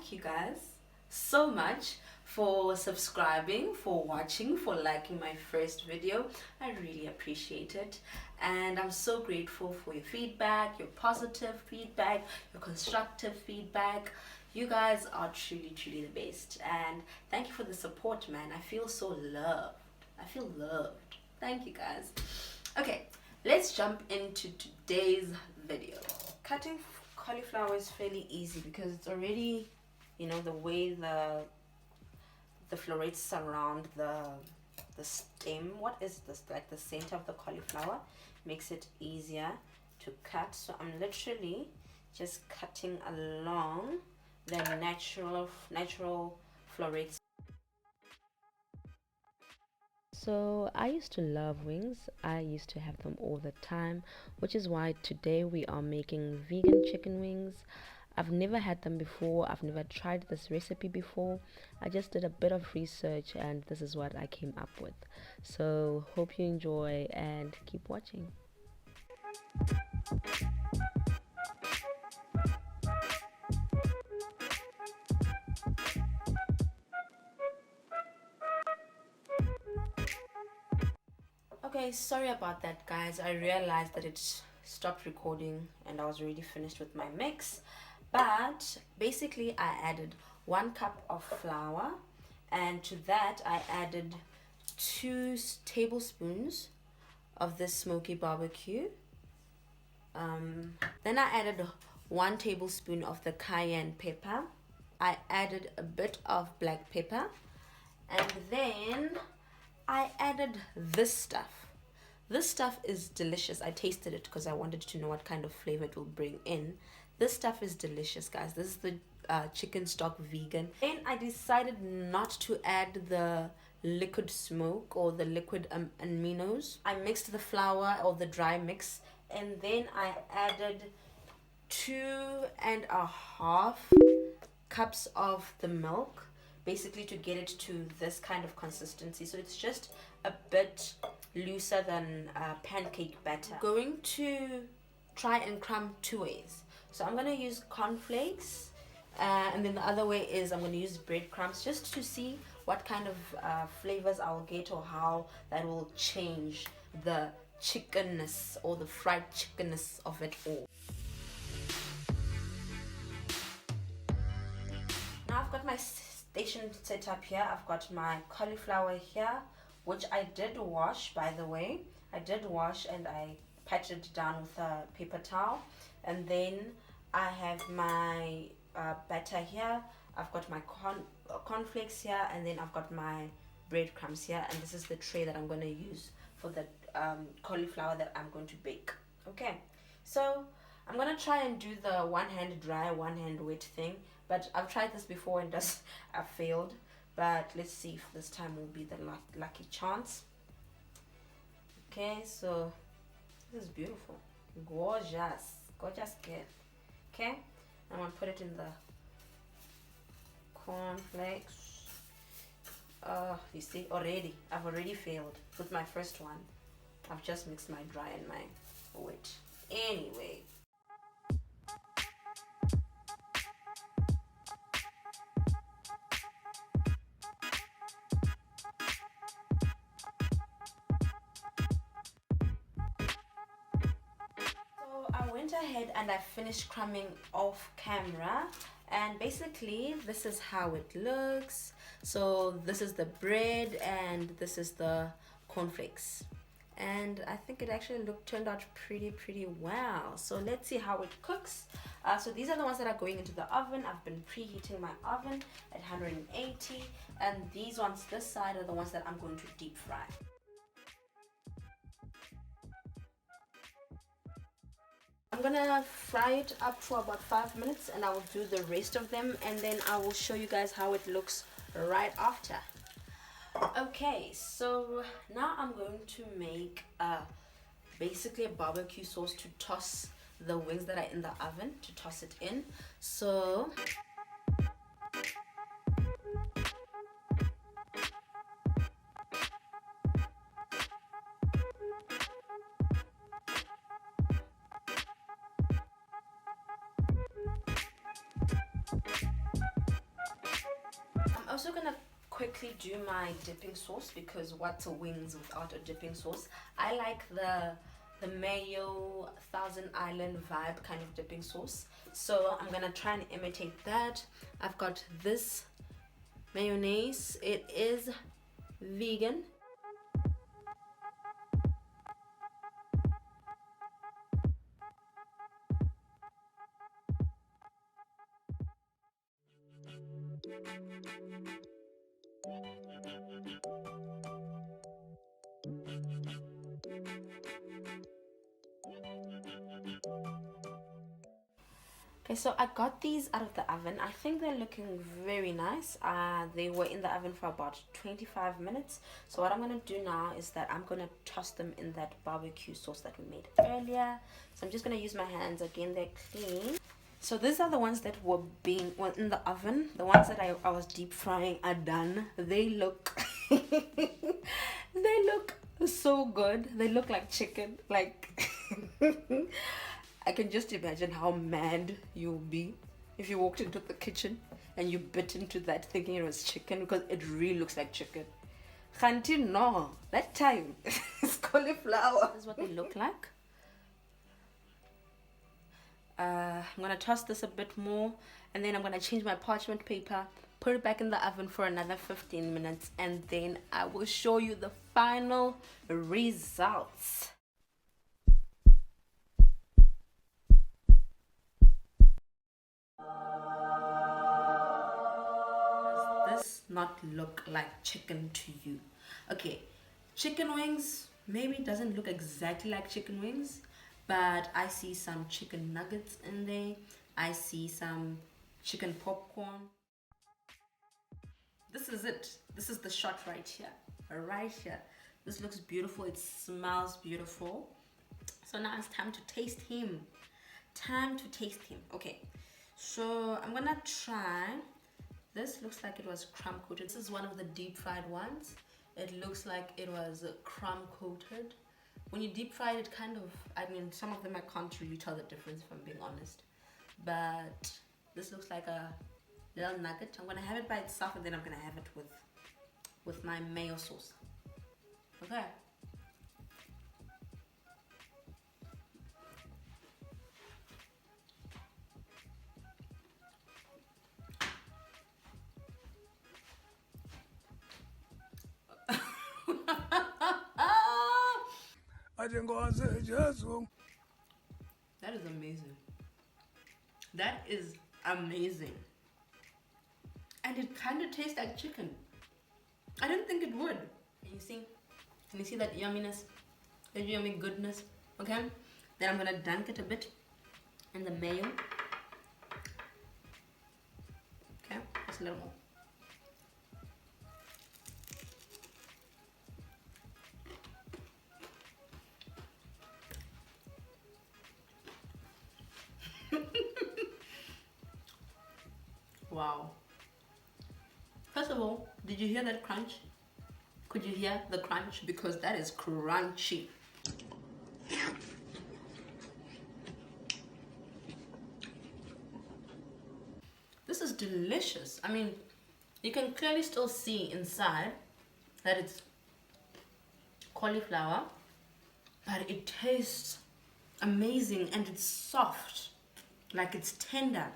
thank you guys so much for subscribing, for watching, for liking my first video. I really appreciate it, and I'm so grateful for your feedback, your positive feedback, your constructive feedback. You guys are truly the best, and thank you for the support, man. I feel so loved. I feel loved. Thank you guys. Okay, let's jump into today's video. Cutting cauliflower is fairly easy because it's already, you know, the way the florets surround the stem. What is this? Like the center of the cauliflower makes it easier to cut. So I'm literally just cutting along the natural florets. So I used to love wings. I used to have them all the time, which is why today we are making vegan chicken wings. I've never had them before. I've never tried this recipe before. I just did a bit of research and this is what I came up with. So hope you enjoy and keep watching. Okay, sorry about that, guys. I realized that it stopped recording and I was already finished with my mix. But basically I added 1 cup of flour, and to that I added 2 tablespoons of this Smokey BBQ. Then I added 1 tablespoon of the cayenne pepper. I added a bit of black pepper, and then I added this stuff. This stuff is delicious. I tasted it because I wanted to know what kind of flavor it will bring in. This stuff is delicious, guys. This is the chicken stock vegan. Then I decided not to add the liquid smoke or the liquid Alminos. I mixed the flour or the dry mix, and then I added 2.5 cups of the milk, basically to get it to this kind of consistency. So it's just a bit looser than pancake batter. I'm going to try and crumb 2 ways. So I'm going to use cornflakes, and then the other way is I'm going to use breadcrumbs, just to see what kind of flavors I'll get or how that will change the chickenness or the fried chickenness of it all. Now I've got my station set up here. I've got my cauliflower here, which I did wash, by the way. I did wash and I patted it down with a paper towel. And then I have my batter here. I've got my cornflakes here, and then I've got my breadcrumbs here. And this is the tray that I'm going to use for the cauliflower that I'm going to bake. Okay, so I'm going to try and do the one hand dry, one hand wet thing. But I've tried this before and I failed. But let's see if this time will be the lucky chance. Okay, so this is beautiful. Gorgeous kid. Okay, I'm gonna put it in the cornflakes. You see, I've already failed with my first one. I've just mixed my dry and my wet. Anyway, I went ahead and I finished crumbing off camera, and basically this is how it looks. So this is the bread and this is the cornflakes, and I think it actually turned out pretty well. So let's see how it cooks. So these are the ones that are going into the oven. I've been preheating my oven at 180, and these ones this side are the ones that I'm going to deep fry. I'm gonna fry it up for about 5 minutes, and I will do the rest of them, and then I will show you guys how it looks right after. Okay, so now I'm going to make basically a barbecue sauce to toss the wings that are in the oven, to toss it in. So also gonna quickly do my dipping sauce, because what's a wings without a dipping sauce? I like the Mayo Thousand Island vibe kind of dipping sauce, so I'm gonna try and imitate that. I've got this mayonnaise. It is vegan. Okay, so I got these out of the oven. I think they're looking very nice. They were in the oven for about 25 minutes. So what I'm going to do now is that I'm going to toss them in that barbecue sauce that we made earlier. So I'm just going to use my hands. Again, they're clean. So these are the ones that were in the oven. The ones that I was deep frying are done. They look they look so good. They look like chicken. Like I can just imagine how mad you'll be if you walked into the kitchen and you bit into that thinking it was chicken, because it really looks like chicken. Khanti, no, that time it's cauliflower. This is what they look like. I'm gonna toss this a bit more, and then I'm gonna change my parchment paper, put it back in the oven for another 15 minutes, and then I will show you the final results. Does this not look like chicken to you? Okay, chicken wings maybe doesn't look exactly like chicken wings, but I see some chicken nuggets in there. I see some chicken popcorn. This is it. This is the shot right here. Right here. This looks beautiful. It smells beautiful. So now it's time to taste him. Time to taste him. Okay. So I'm gonna try. This looks like it was crumb coated. This is one of the deep fried ones. It looks like it was crumb coated. When you deep fry it, kind of, I mean, some of them I can't really tell the difference, if I'm being honest. But this looks like a little nugget. I'm gonna have it by itself, and then I'm gonna have it with my mayo sauce. Okay. That is amazing. That is amazing. And it kind of tastes like chicken. I didn't think it would. Can you see that yumminess? That yummy goodness? Okay? Then I'm gonna dunk it a bit in the mayo. Okay? Just a little more. Wow. First of all, did you hear that crunch? Could you hear the crunch? Because that is crunchy. This is delicious. I mean, you can clearly still see inside that it's cauliflower, but it tastes amazing, and it's soft, like it's tender.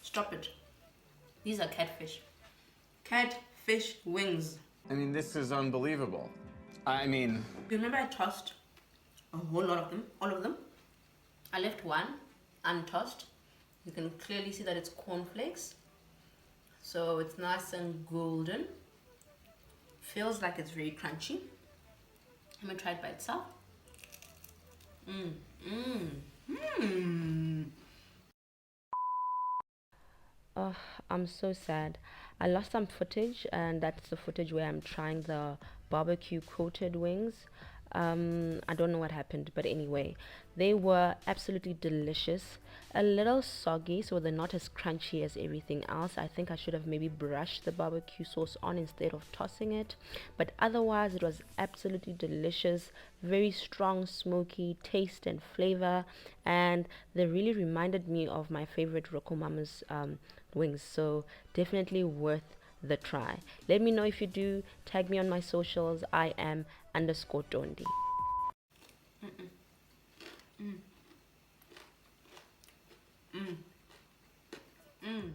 Stop it. These are catfish. Catfish wings. I mean, this is unbelievable. I mean... Remember I tossed a whole lot of them, all of them? I left one untossed. You can clearly see that it's cornflakes. So it's nice and golden. Feels like it's very crunchy. Let me try it by itself. Oh, I'm so sad. I lost some footage, and that's the footage where I'm trying the barbecue coated wings. I don't know what happened, but anyway, they were absolutely delicious. A little soggy, so they're not as crunchy as everything else. I think I should have maybe brushed the barbecue sauce on instead of tossing it, but otherwise, it was absolutely delicious. Very strong, smoky taste and flavor, and they really reminded me of my favorite Roko Mama's wings. So definitely worth the try. Let me know if you do. Tag me on my socials. I am underscore Tondie. Mm.